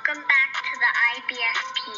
Welcome back to the IBFP.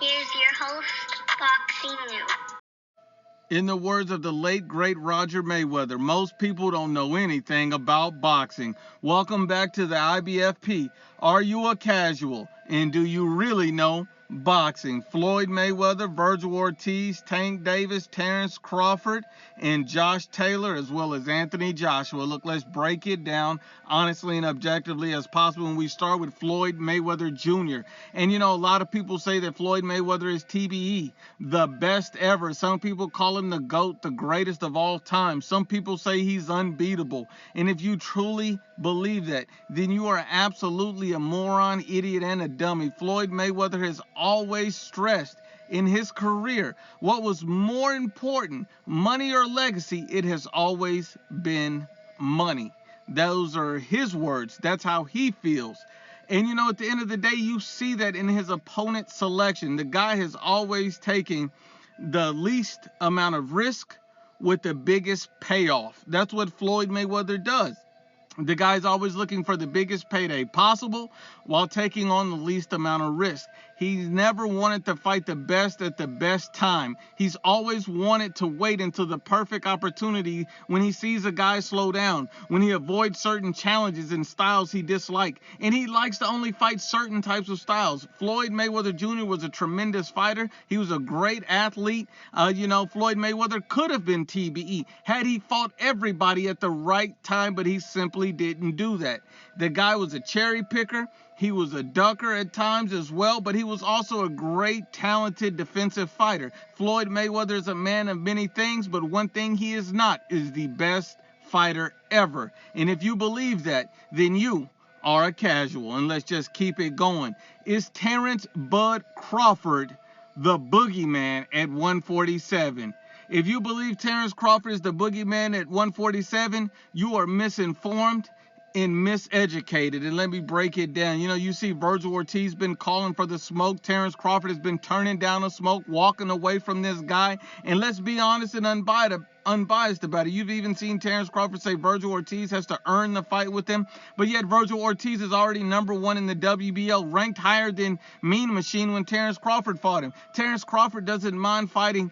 Here's your host, Boxing New. In the words of the late, great Roger Mayweather, most people don't know anything about boxing. Welcome back to the IBFP. Are you a casual? And do you really know boxing? Floyd Mayweather, Vergil Ortiz, Tank Davis, Terrence Crawford, and Josh Taylor, as well as Anthony Joshua. Look, let's break it down honestly and objectively as possible. And we start with Floyd Mayweather Jr. And you know, a lot of people say that Floyd Mayweather is TBE, the best ever. Some people call him the GOAT, the greatest of all time. Some people say he's unbeatable. And if you truly believe that, then you are absolutely a moron, idiot, and a dummy. Floyd Mayweather has always stressed in his career what was more important, money or legacy. It has always been money. Those are his words. That's how he feels. And you know, at the end of the day, you see that in his opponent selection. The guy has always taken the least amount of risk with the biggest payoff. That's what Floyd Mayweather does. The guy's always looking for the biggest payday possible while taking on the least amount of risk. He's never wanted to fight the best at the best time. He's always wanted to wait until the perfect opportunity when he sees a guy slow down, when he avoids certain challenges and styles he dislikes. And he likes to only fight certain types of styles. Floyd Mayweather Jr. was a tremendous fighter. He was a great athlete. Floyd Mayweather could have been TBE had he fought everybody at the right time, but he simply didn't do that. The guy was a cherry picker. He was a ducker at times as well, but he was also a great, talented defensive fighter. Floyd Mayweather is a man of many things, but one thing he is not is the best fighter ever. And if you believe that, then you are a casual. And let's just keep it going. Is Terrence Bud Crawford the boogeyman at 147? If you believe Terrence Crawford is the boogeyman at 147, you are misinformed and miseducated. And let me break it down. You know, you see Vergil Ortiz been calling for the smoke. Terrence Crawford has been turning down the smoke, walking away from this guy. And let's be honest and unbiased about it. You've even seen Terrence Crawford say Vergil Ortiz has to earn the fight with him, but yet Vergil Ortiz is already #1 in the WBO, ranked higher than Mean Machine when Terrence Crawford fought him. Terrence Crawford doesn't mind fighting,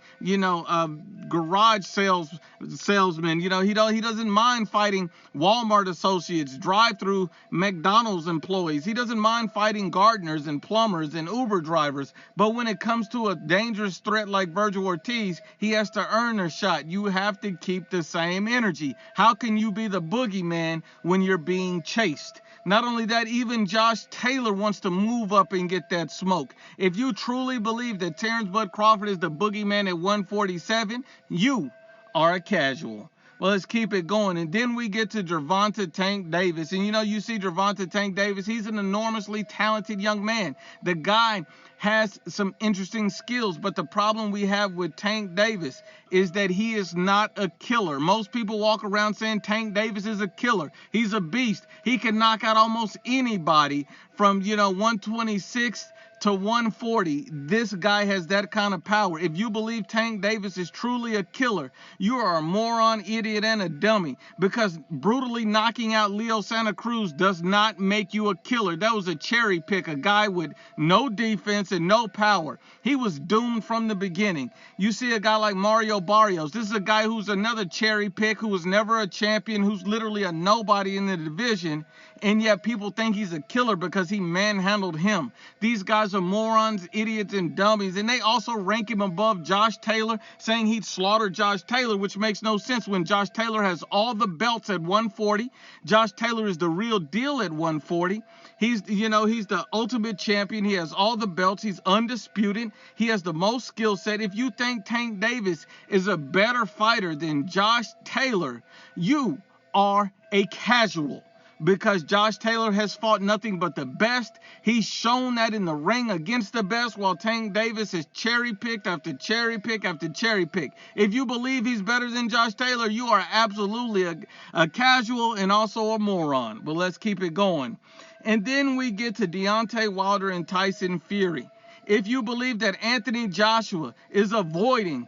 garage salesmen. He doesn't mind fighting Walmart associates, drive-through McDonald's employees. He doesn't mind fighting gardeners and plumbers and Uber drivers. But when it comes to a dangerous threat like Vergil Ortiz, he has to earn a shot. You have to keep the same energy. How can you be the boogeyman when you're being chased? Not only that, even Josh Taylor wants to move up and get that smoke. If you truly believe that Terrence Bud Crawford is the boogeyman at 147, you are a casual. Well, let's keep it going. And then we get to Gervonta Tank Davis. And you see Gervonta Tank Davis, he's an enormously talented young man. The guy has some interesting skills, but the problem we have with Tank Davis is that he is not a killer. Most people walk around saying Tank Davis is a killer. He's a beast. He can knock out almost anybody from, 126 to 140. This guy has that kind of power. If you believe Tank Davis is truly a killer, you are a moron, idiot, and a dummy, because brutally knocking out Leo Santa Cruz does not make you a killer. That was a cherry pick, a guy with no defense and no power. He was doomed from the beginning. You see a guy like Mario Barrios. This is a guy who's another cherry pick, who was never a champion, who's literally a nobody in the division, and yet people think he's a killer because he manhandled him. These guys are morons, idiots, and dummies, and they also rank him above Josh Taylor, saying he'd slaughter Josh Taylor, which makes no sense when Josh Taylor has all the belts at 140. Josh Taylor is the real deal at 140. He's the ultimate champion. He has all the belts. He's undisputed. He has the most skill set. If you think Tank Davis is a better fighter than Josh Taylor, you are a casual. Because Josh Taylor has fought nothing but the best. He's shown that in the ring against the best, while Tank Davis is cherry picked after cherry pick after cherry pick. If you believe he's better than Josh Taylor, you are absolutely a casual and also a moron. But let's keep it going. And then we get to Deontay Wilder and Tyson Fury. If you believe that Anthony Joshua is avoiding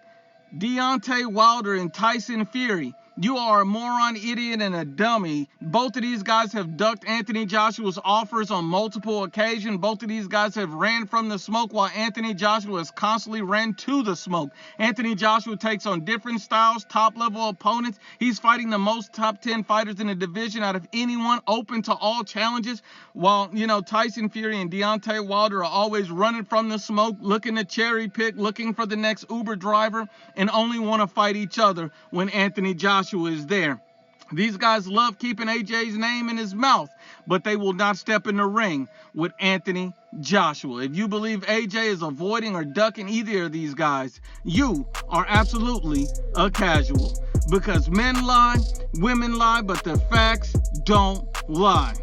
Deontay Wilder and Tyson Fury, You are a moron, idiot, and a dummy. Both of these guys have ducked Anthony Joshua's offers on multiple occasions. Both of these guys have ran from the smoke while Anthony Joshua has constantly ran to the smoke. Anthony Joshua takes on different styles, top-level opponents. He's fighting the most top 10 fighters in the division out of anyone, open to all challenges, while, Tyson Fury and Deontay Wilder are always running from the smoke, looking to cherry pick, looking for the next Uber driver, and only want to fight each other when Anthony Joshua is there. These guys love keeping AJ's name in his mouth, but they will not step in the ring with Anthony Joshua. If you believe AJ is avoiding or ducking either of these guys, you are absolutely a casual. Because men lie, women lie, but the facts don't lie.